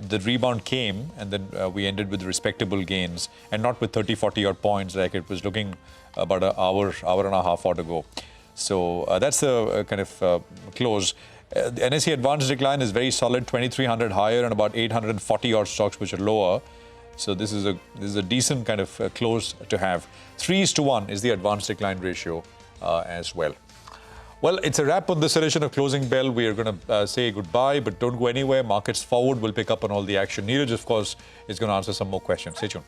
the rebound came, and then we ended with respectable gains, and not with 30, 40 odd points like it was looking about an hour and a half or to go. So that's the kind of close. The NSE advanced decline is very solid, 2,300 higher and about 840 odd stocks which are lower. So this is a decent kind of close to have. 3:1 is the advanced decline ratio as well. Well, it's a wrap on this edition of Closing Bell. We are going to say goodbye, but don't go anywhere. Markets forward will pick up on all the action. Neeraj, of course, is going to answer some more questions. Stay tuned.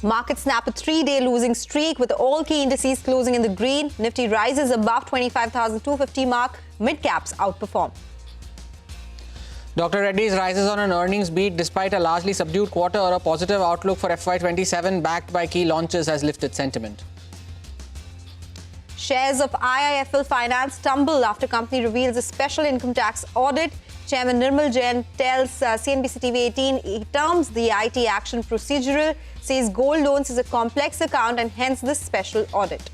Markets snap a 3-day losing streak with all key indices closing in the green. Nifty rises above 25,250 mark. Mid-caps outperform. Dr. Reddy's rises on an earnings beat despite a largely subdued quarter. A positive outlook for FY27 backed by key launches has lifted sentiment. Shares of IIFL Finance tumble after company reveals a special income tax audit. Chairman Nirmal Jain tells CNBC TV 18 he terms the IT action procedural, says gold loans is a complex account and hence this special audit.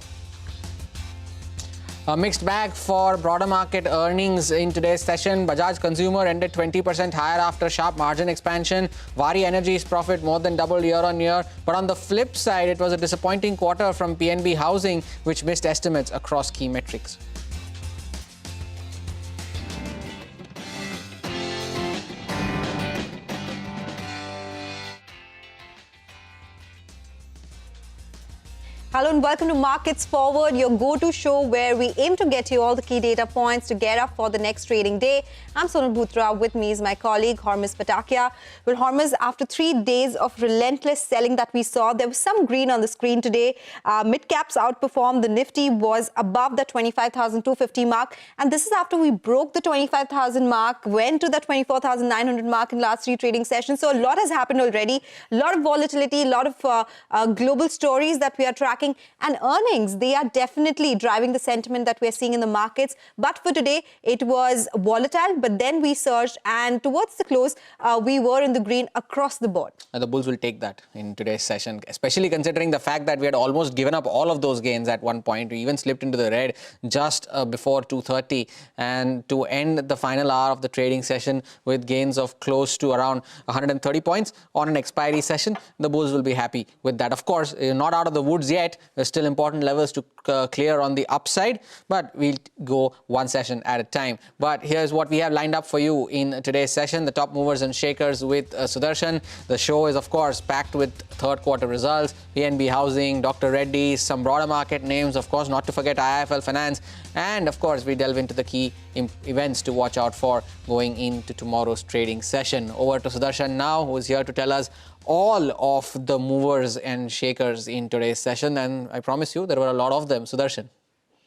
A mixed bag for broader market earnings in today's session. Bajaj Consumer ended 20% higher after sharp margin expansion. Vari Energy's profit more than doubled year on year. But on the flip side, it was a disappointing quarter from PNB Housing, which missed estimates across key metrics. Hello and welcome to Markets Forward, your go-to show where we aim to get you all the key data points to get up for the next trading day. I'm Sonal Bhutra. With me is my colleague Hormiz Patakia. Well, Hormiz, after 3 days of relentless selling that we saw, there was some green on the screen today. Mid-caps outperformed. The Nifty was above the 25,250 mark. And this is after we broke the 25,000 mark, went to the 24,900 mark in last 3 trading sessions. So a lot has happened already. A lot of volatility, a lot of global stories that we are tracking. And earnings, they are definitely driving the sentiment that we're seeing in the markets. But for today, it was volatile, but then we surged, and towards the close, we were in the green across the board. And the bulls will take that in today's session, especially considering the fact that we had almost given up all of those gains at one point. We even slipped into the red just before 2:30, and to end the final hour of the trading session with gains of close to around 130 points on an expiry session, the bulls will be happy with that. Of course, not out of the woods yet. There's still important levels to clear on the upside, but we'll go one session at a time. But here's what we have lined up for you in today's session. The top movers and shakers with Sudarshan. The show is, of course, packed with third quarter results, PNB Housing, Dr. Reddy, some broader market names, of course, not to forget IIFL Finance. And, of course, we delve into the key events to watch out for going into tomorrow's trading session. Over to Sudarshan now, who is here to tell us all of the movers and shakers in today's session, and I promise you there were a lot of them. Sudarshan.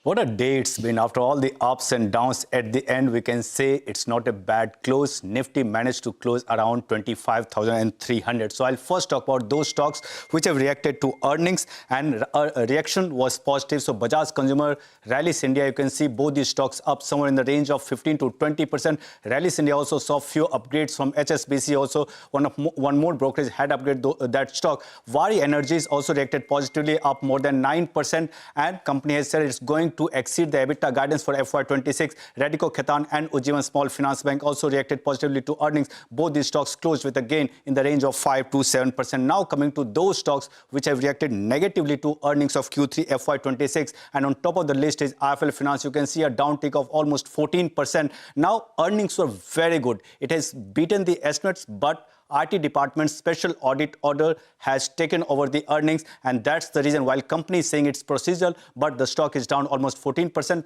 What a day it's been. After all the ups and downs, at the end we can say it's not a bad close. Nifty managed to close around 25,300. So I'll first talk about those stocks which have reacted to earnings, and reaction was positive. So Bajaj Consumer, Rallis India, you can see both these stocks up somewhere in the range of 15 to 20%. Rallis India also saw few upgrades from HSBC. Also, one more brokerage had upgraded that stock. Vari Energies also reacted positively, up more than 9%, and company has said it's going to exceed the EBITDA guidance for FY26. Radico Khaitan and Ujjivan Small Finance Bank also reacted positively to earnings. Both these stocks closed with a gain in the range of 5 to 7%. Now coming to those stocks which have reacted negatively to earnings of Q3 FY26, and on top of the list is IIFL Finance. You can see a downtick of almost 14%. Now earnings were very good. It has beaten the estimates, but IT department's special audit order has taken over the earnings, and that's the reason, while company is saying it's procedural, but the stock is down almost 14%.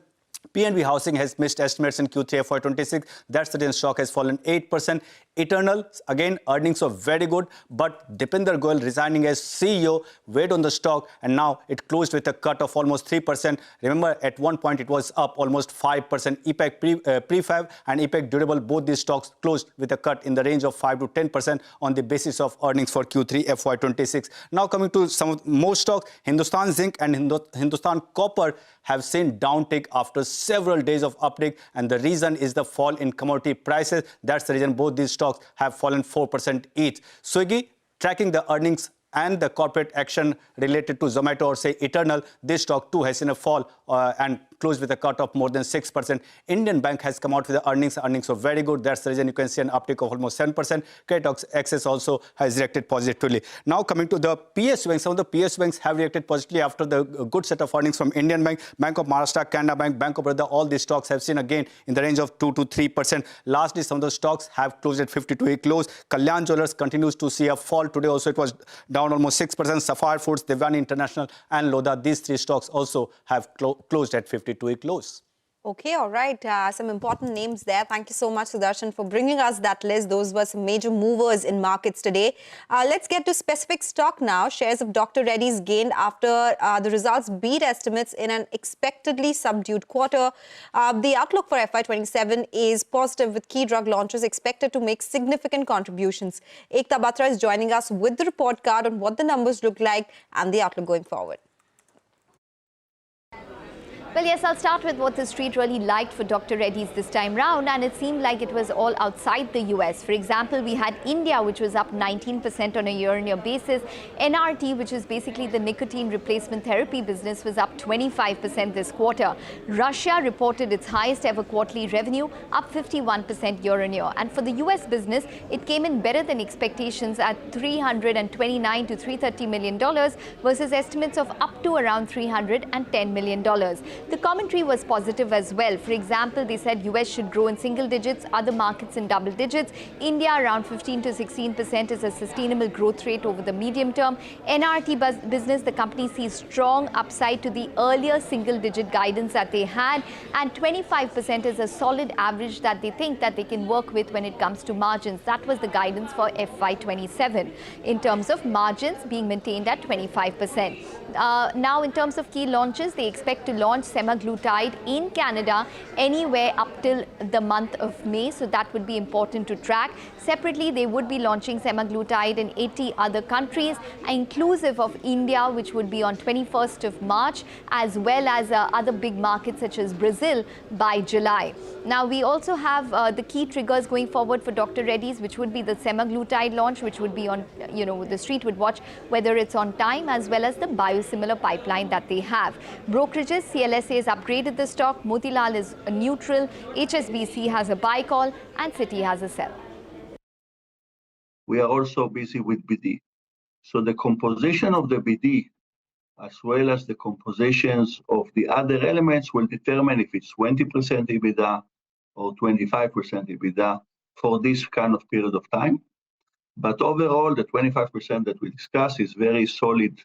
PNB Housing has missed estimates in Q3 FY26. That's the reason stock has fallen 8%. Eternal, again, earnings are very good, but Dipinder Goyal resigning as CEO weighed on the stock, and now it closed with a cut of almost 3%. Remember, at one point it was up almost 5%. EPAC Prefab and EPAC Durable, both these stocks closed with a cut in the range of 5 to 10% on the basis of earnings for Q3 FY26. Now coming to some of most stocks, Hindustan Zinc and Hindustan Copper have seen downtick after several days of uptick, and the reason is the fall in commodity prices. That's the reason both these stocks have fallen 4% each. Swiggy, tracking the earnings and the corporate action related to Zomato or say Eternal, this stock too has seen a fall and closed with a cut of more than 6%. Indian Bank has come out with the earnings. Earnings are very good. That's the reason you can see an uptick of almost 7%. Credit Access also has reacted positively. Now coming to the PSU banks, some of the PSU banks have reacted positively after the good set of earnings from Indian Bank, Bank of Maharashtra, Canada Bank, Bank of Baroda. All these stocks have seen a gain in the range of 2 to 3%. Lastly, some of the stocks have closed at 52-week close. Kalyan Jewellers continues to see a fall. Today also it was down almost 6%. Sapphire Foods, Devyani International and Lodha, these three stocks also have closed at 52-week close. Okay, all right. Some important names there. Thank you so much, Sudarshan, for bringing us that list. Those were some major movers in markets today. Let's get to specific stock now. Shares of Dr. Reddy's gained after the results beat estimates in an expectedly subdued quarter. The outlook for FY27 is positive, with key drug launches expected to make significant contributions. Ekta Batra is joining us with the report card on what the numbers look like and the outlook going forward. Well, yes, I'll start with what the street really liked for Dr. Reddy's this time round, and it seemed like it was all outside the US. For example, we had India, which was up 19% on a year-on-year basis. NRT, which is basically the nicotine replacement therapy business, was up 25% this quarter. Russia reported its highest ever quarterly revenue, up 51% year-on-year. And for the US business, it came in better than expectations at $329 to $330 million versus estimates of up to around $310 million. the commentary was positive as well. For example, they said US should grow in single digits, other markets in double digits. India around 15 to 16% is a sustainable growth rate over the medium term. NRT business, the company sees strong upside to the earlier single-digit guidance that they had, and 25% is a solid average that they think that they can work with when it comes to margins. That was the guidance for FY27 in terms of margins being maintained at 25%. Now, in terms of key launches, they expect to launch semaglutide in Canada anywhere up till the month of May, so that would be important to track. Separately, they would be launching semaglutide in 80 other countries, inclusive of India, which would be on 21st of March, as well as other big markets such as Brazil by July. Now, we also have the key triggers going forward for Dr. Reddy's, which would be the semaglutide launch, which would be on, the street would watch whether it's on time, as well as the biosimilar pipeline that they have. Brokerages, CLSA has upgraded the stock, Motilal is neutral, HSBC has a buy call, and Citi has a sell. We are also busy with BD. So the composition of the BD, as well as the compositions of the other elements, will determine if it's 20% EBITDA or 25% EBITDA for this kind of period of time. But overall, the 25% that we discuss is very solid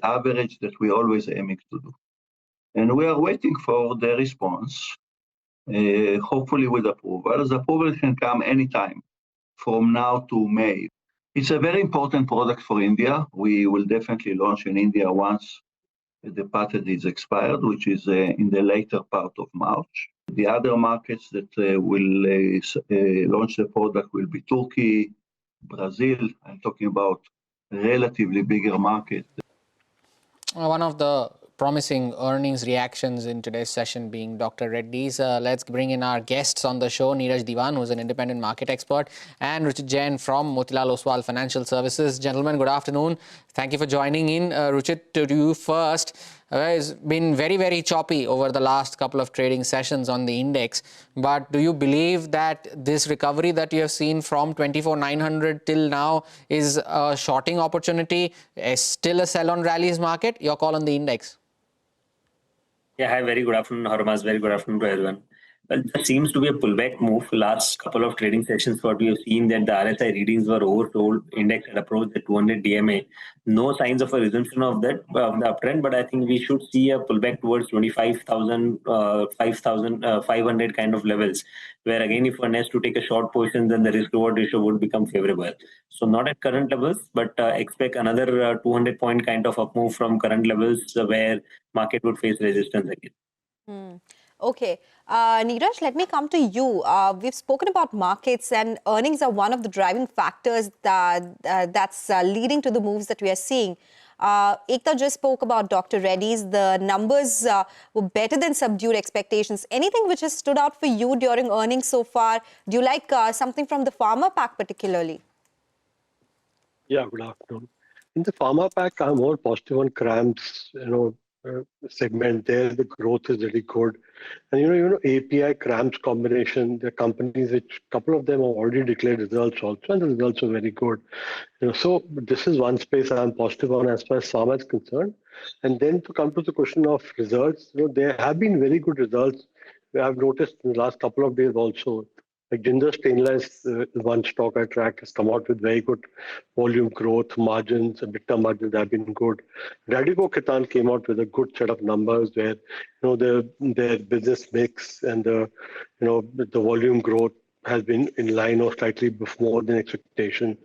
average that we always aiming to do. And we are waiting for the response, hopefully with approval. As approval can come anytime from now to May. It's a very important product for India. We will definitely launch in India once the patent is expired, which is in the later part of March. The other markets that will launch the product will be Turkey, Brazil. I'm talking about relatively bigger market. One of the promising earnings reactions in today's session being Dr. Reddy's. Let's bring in our guests on the show, Neeraj Diwan, who's an independent market expert, and Ruchit Jain from Motilal Oswal Financial Services. Gentlemen, good afternoon. Thank you for joining in. Ruchit, to you first. It's been very, very choppy over the last couple of trading sessions on the index. But do you believe that this recovery that you have seen from 24,900 till now is a shorting opportunity, still a sell on rallies market? Your call on the index. Yeah, hi, very good afternoon, Harmas. Very good afternoon to everyone. Well, there seems to be a pullback move. Last couple of trading sessions, what we have seen that the RSI readings were oversold. Index had approached the 200 DMA. No signs of a resumption of that of the uptrend, but I think we should see a pullback towards 25,000, 5,500 kind of levels. Where again, if one has to take a short position, then the risk-reward ratio would become favorable. So not at current levels, but expect another 200 point kind of up move from current levels where market would face resistance again. Okay. Neeraj, let me come to you. We've spoken about markets, and earnings are one of the driving factors that's leading to the moves that we are seeing. Ekta just spoke about Dr. Reddy's. The numbers were better than subdued expectations. Anything which has stood out for you during earnings so far? Do you like something from the pharma pack particularly? Yeah, good afternoon. In the pharma pack, I'm more positive on CRAMS, segment there. The growth is really good. And API CRAMS combination, the companies which couple of them have already declared results also, and the results are very good. So this is one space I'm positive on as far as pharma is concerned. And then to come to the question of results, there have been very good results. I've noticed in the last couple of days also. Like Jindal Stainless, one stock I track, has come out with very good volume growth, margins, EBITDA margins have been good. Radico Khaitan came out with a good set of numbers where their business mix and the volume growth has been in line or slightly more than expectation.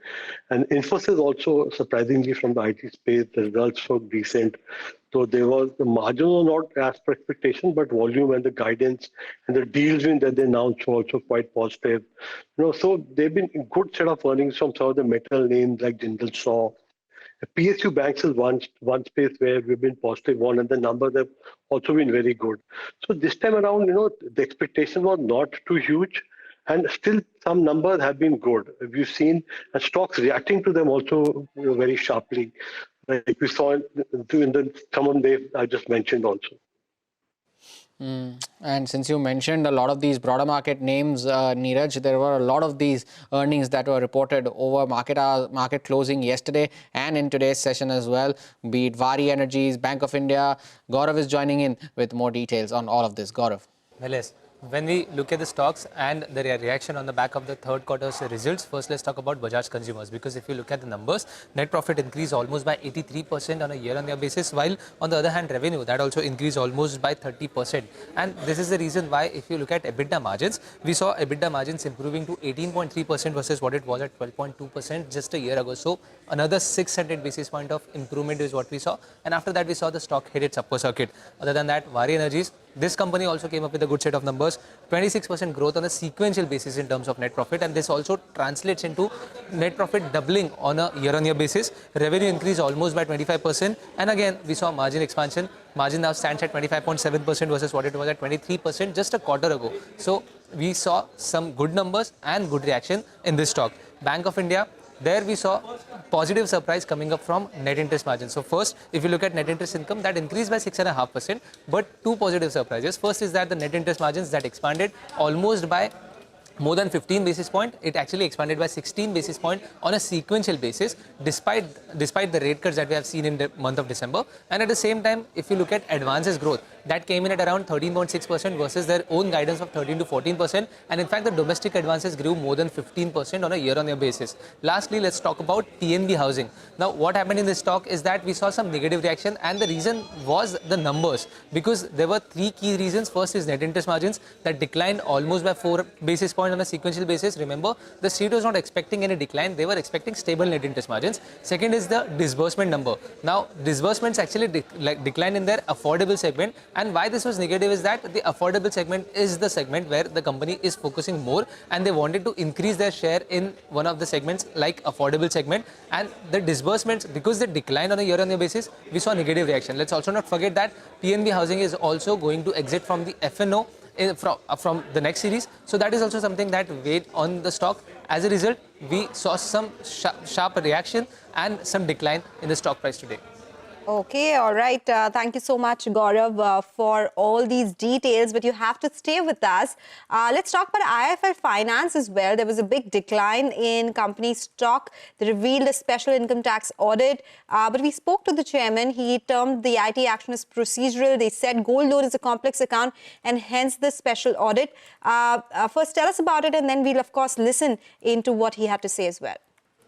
And Infosys also, surprisingly from the IT space, the results were decent. So the margins were not as per expectation, but volume and the guidance and the deals that they announced were also quite positive. So they've been a good set of earnings from some of the metal names like Jindal Saw. PSU Banks is one space where we've been positive on, and the numbers have also been very good. So this time around, the expectation was not too huge. And still, some numbers have been good. We've seen stocks reacting to them also very sharply, like we saw in the common wave I just mentioned also. And since you mentioned a lot of these broader market names, Neeraj, there were a lot of these earnings that were reported over market closing yesterday and in today's session as well, be it Vari Energies, Bank of India. Gaurav is joining in with more details on all of this. Gaurav. Well, yes. When we look at the stocks and the reaction on the back of the third quarter's results, first let's talk about Bajaj Consumers, because if you look at the numbers, net profit increased almost by 83% on a year-on-year basis, while on the other hand revenue that also increased almost by 30%. And this is the reason why if you look at EBITDA margins, we saw EBITDA margins improving to 18.3% versus what it was at 12.2% just a year ago. So another 600 basis point of improvement is what we saw, and after that we saw the stock hit its upper circuit. Other than that, Vari Energies, this company also came up with a good set of numbers, 26% growth on a sequential basis in terms of net profit, and this also translates into net profit doubling on a year-on-year basis. Revenue increased almost by 25%, and again we saw margin expansion. Margin now stands at 25.7% versus what it was at 23% just a quarter ago. So we saw some good numbers and good reaction in this stock. Bank of India, there we saw positive surprise coming up from net interest margin. So first, if you look at net interest income, that increased by 6.5%, but two positive surprises. First is that the net interest margins that expanded almost by more than 15 basis point, it actually expanded by 16 basis point on a sequential basis, despite the rate cuts that we have seen in the month of December. And at the same time, if you look at advances growth, that came in at around 13.6% versus their own guidance of 13 to 14%. And in fact, the domestic advances grew more than 15% on a year-on-year basis. Lastly, let's talk about PNB Housing. Now, what happened in this stock is that we saw some negative reaction, and the reason was the numbers, because there were three key reasons. First is net interest margins that declined almost by 4 basis points on a sequential basis. Remember, the street was not expecting any decline. They were expecting stable net interest margins. Second is the disbursement number. Now, disbursements actually declined in their affordable segment. And why this was negative is that the affordable segment is the segment where the company is focusing more, and they wanted to increase their share in one of the segments like affordable segment. And the disbursements, because they declined on a year-on-year basis, we saw negative reaction. Let's also not forget that PNB Housing is also going to exit from the F&O from the next series. So that is also something that weighed on the stock. As a result, we saw some sharp reaction and some decline in the stock price today. Okay, all right. Thank you so much, Gaurav, for all these details, but you have to stay with us. Let's talk about IIFL Finance as well. There was a big decline in company stock. They revealed a special income tax audit, but we spoke to the chairman. He termed the IT action as procedural. They said gold loan is a complex account and hence the special audit. First, tell us about it, and then we'll, of course, listen into what he had to say as well.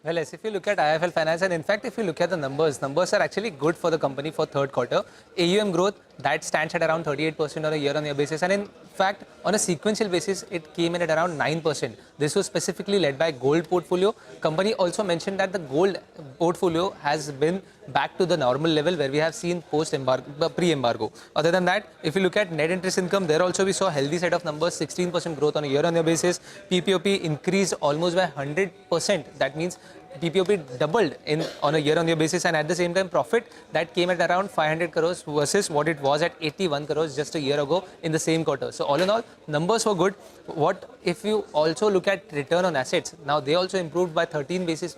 Well, yes, if you look at IIFL Finance, and in fact, if you look at the numbers are actually good for the company for third quarter. AUM growth, that stands at around 38% on a year-on-year basis. And in fact, on a sequential basis, it came in at around 9%. This was specifically led by gold portfolio. Company also mentioned that the gold portfolio has been back to the normal level where we have seen pre-embargo. Other than that, if you look at net interest income, there also we saw a healthy set of numbers, 16% growth on a year-on-year basis. PPOP increased almost by 100%. That means PPOP doubled on a year-on-year basis, and at the same time profit that came at around 500 crores versus what it was at 81 crores just a year ago in the same quarter. So all in all, numbers were good. What if you also look at return on assets? Now they also improved by 30 basis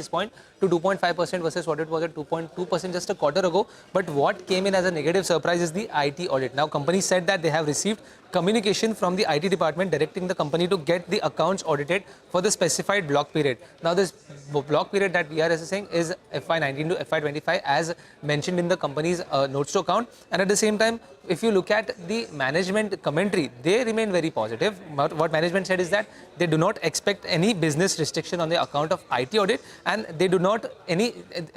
point to 2.5% versus what it was at 2.2% just a quarter ago. But what came in as a negative surprise is the IT audit. Now company said that they have received communication from the IT department directing the company to get the accounts audited for the specified block period. Now this block period that we are assessing is FY19 to FY25 as mentioned in the company's notes to account. And at the same time, if you look at the management commentary, they remain very positive. What management said is that they do not expect any business restriction on the account of IT audit, and they do not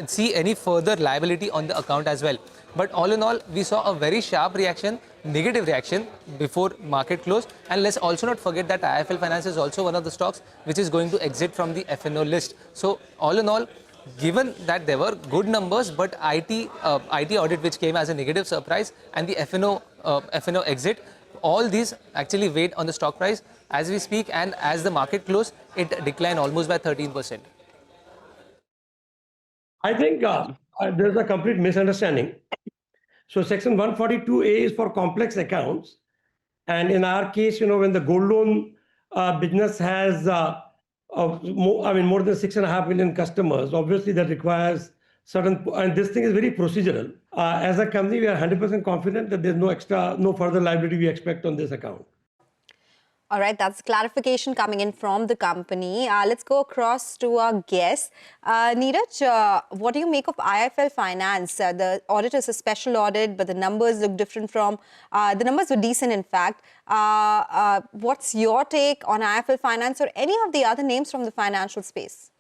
see any further liability on the account as well. But all in all, we saw a very sharp reaction, negative reaction before market close. And let's also not forget that IIFL Finance is also one of the stocks which is going to exit from the F&O list. So all in all, given that there were good numbers, but IT audit which came as a negative surprise and the F&O exit, all these actually weighed on the stock price. As we speak and as the market closed, it declined almost by 13%. I think there's a complete misunderstanding. So section 142A is for complex accounts. And in our case, when the gold loan business has more than 6.5 million customers, obviously that requires and this thing is very procedural. As a company, we are 100% confident that there's no further liability we expect on this account. All right, that's clarification coming in from the company. Let's go across to our guest. Neeraj, what do you make of IIFL Finance? The audit is a special audit, but the numbers look different from... the numbers were decent, in fact. What's your take on IIFL Finance or any of the other names from the financial space?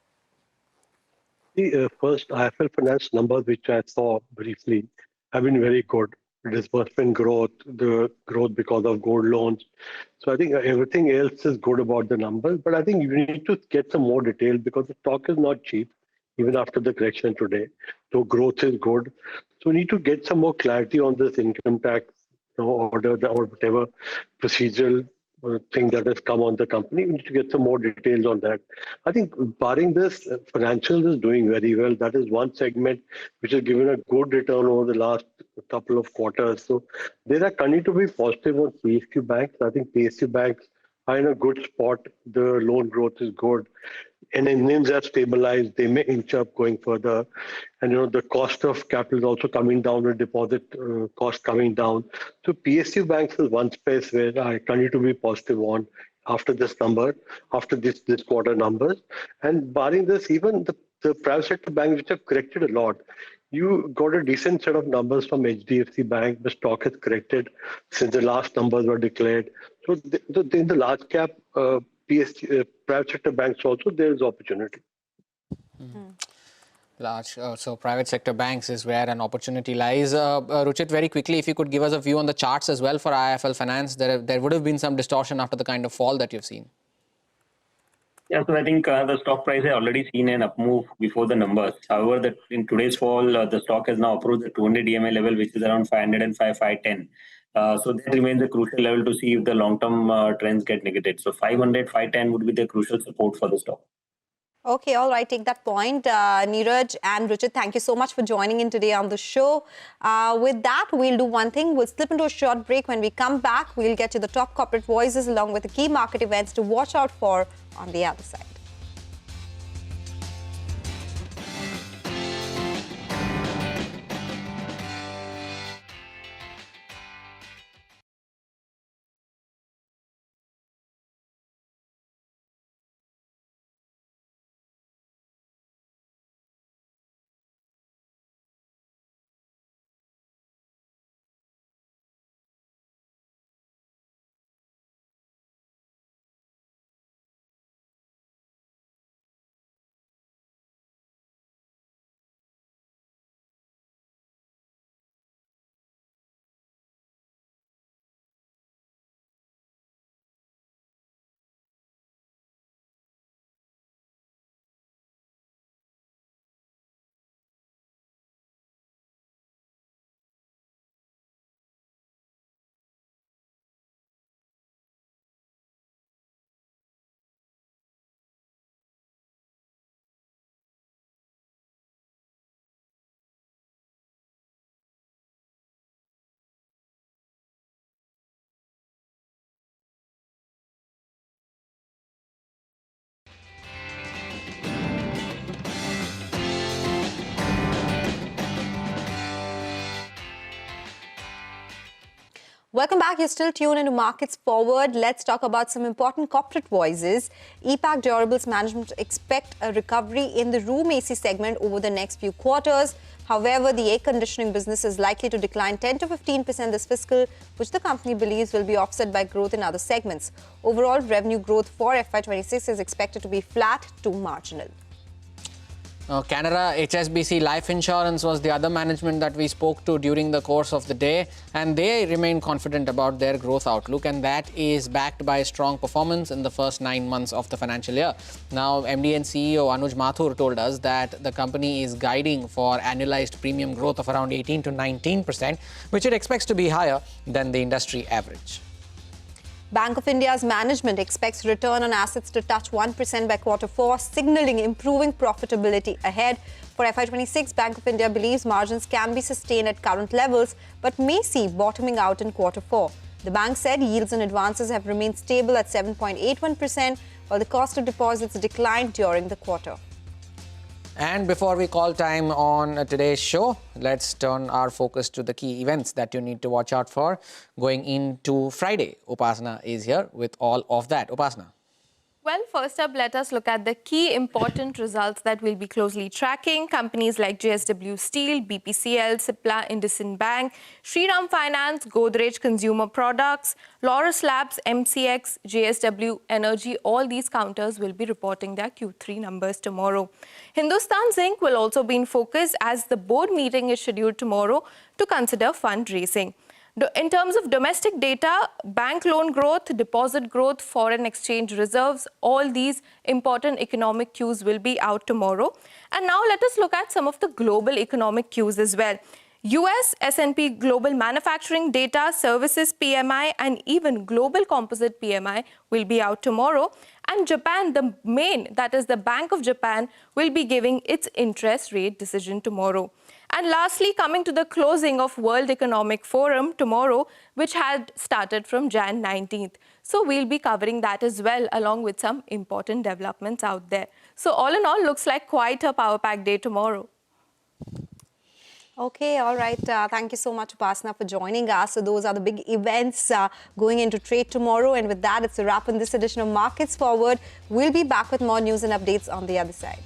The first IIFL Finance numbers, which I saw briefly, have been very good. Disbursement growth, the growth because of gold loans. So I think everything else is good about the numbers, but I think you need to get some more detail because the stock is not cheap, even after the correction today. So growth is good. So we need to get some more clarity on this income tax order or whatever procedural thing that has come on the company. We need to get some more details on that. I think barring this, financials is doing very well. That is one segment which has given a good return over the last couple of quarters. So there are continuing to be positive on PSU banks. I think PSU banks are in a good spot. The loan growth is good. And then NIMs have stabilized. They may inch up going further. And, the cost of capital is also coming down, the deposit cost coming down. So PSU banks is one space where I continue to be positive on after this quarter numbers. And barring this, even the private sector banks, which have corrected a lot, you got a decent set of numbers from HDFC Bank. The stock has corrected since the last numbers were declared. So in the large cap private sector banks also, there is opportunity. So private sector banks is where an opportunity lies. Ruchit, very quickly, if you could give us a view on the charts as well for IIFL Finance. There would have been some distortion after the kind of fall that you've seen. Yeah, so I think the stock price has already seen an up move before the numbers. However, in today's fall, the stock has now approached the 200 EMA level, which is around 505, 510. So that remains a crucial level to see if the long-term trends get negated. So 500, 510 would be the crucial support for the stock. Okay, all right, take that point. Neeraj and Richard, thank you so much for joining in today on the show. With that, we'll do one thing. We'll slip into a short break. When we come back, we'll get to the top corporate voices along with the key market events to watch out for on the other side. Welcome back. You're still tuned into Markets Forward. Let's talk about some important corporate voices. EPAC Durables Management expect a recovery in the room AC segment over the next few quarters. However, the air conditioning business is likely to decline 10 to 15% this fiscal, which the company believes will be offset by growth in other segments. Overall, revenue growth for FY26 is expected to be flat to marginal. Canada HSBC Life Insurance was the other management that we spoke to during the course of the day, and they remain confident about their growth outlook, and that is backed by strong performance in the first 9 months of the financial year. Now, MD and CEO Anuj Mathur told us that the company is guiding for annualized premium growth of around 18 to 19%, which it expects to be higher than the industry average. Bank of India's management expects return on assets to touch 1% by Q4, signalling improving profitability ahead. For FY26, Bank of India believes margins can be sustained at current levels, but may see bottoming out in Q4. The bank said yields and advances have remained stable at 7.81%, while the cost of deposits declined during the quarter. And before we call time on today's show, let's turn our focus to the key events that you need to watch out for going into Friday. Upasana is here with all of that. Upasana. Well, first up, let us look at the key important results that we'll be closely tracking. Companies like JSW Steel, BPCL, Cipla, IndusInd Bank, Shriram Finance, Godrej Consumer Products, Laurus Labs, MCX, JSW Energy, all these counters will be reporting their Q3 numbers tomorrow. Hindustan Zinc will also be in focus as the board meeting is scheduled tomorrow to consider fundraising. In terms of domestic data, bank loan growth, deposit growth, foreign exchange reserves, all these important economic cues will be out tomorrow. And now let us look at some of the global economic cues as well. US S&P Global Manufacturing Data, Services PMI, and even Global Composite PMI will be out tomorrow. And Japan, that is the Bank of Japan, will be giving its interest rate decision tomorrow. And lastly, coming to the closing of World Economic Forum tomorrow, which had started from Jan 19th. So we'll be covering that as well, along with some important developments out there. So all in all, looks like quite a power-packed day tomorrow. Okay, all right. Thank you so much, Upasana, for joining us. So those are the big events going into trade tomorrow. And with that, it's a wrap on this edition of Markets Forward. We'll be back with more news and updates on the other side.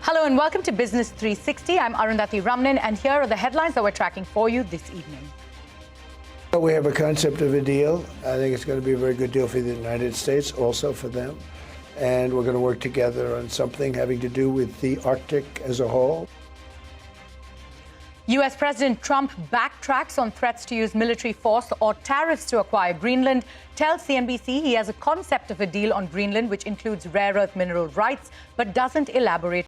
Hello and welcome to Business 360. I'm Arundhati Ramnan, and here are the headlines that we're tracking for you this evening. We have a concept of a deal. I think it's going to be a very good deal for the United States, also for them. And we're going to work together on something having to do with the Arctic as a whole. US President Trump backtracks on threats to use military force or tariffs to acquire Greenland, tells CNBC he has a concept of a deal on Greenland which includes rare earth mineral rights but doesn't elaborate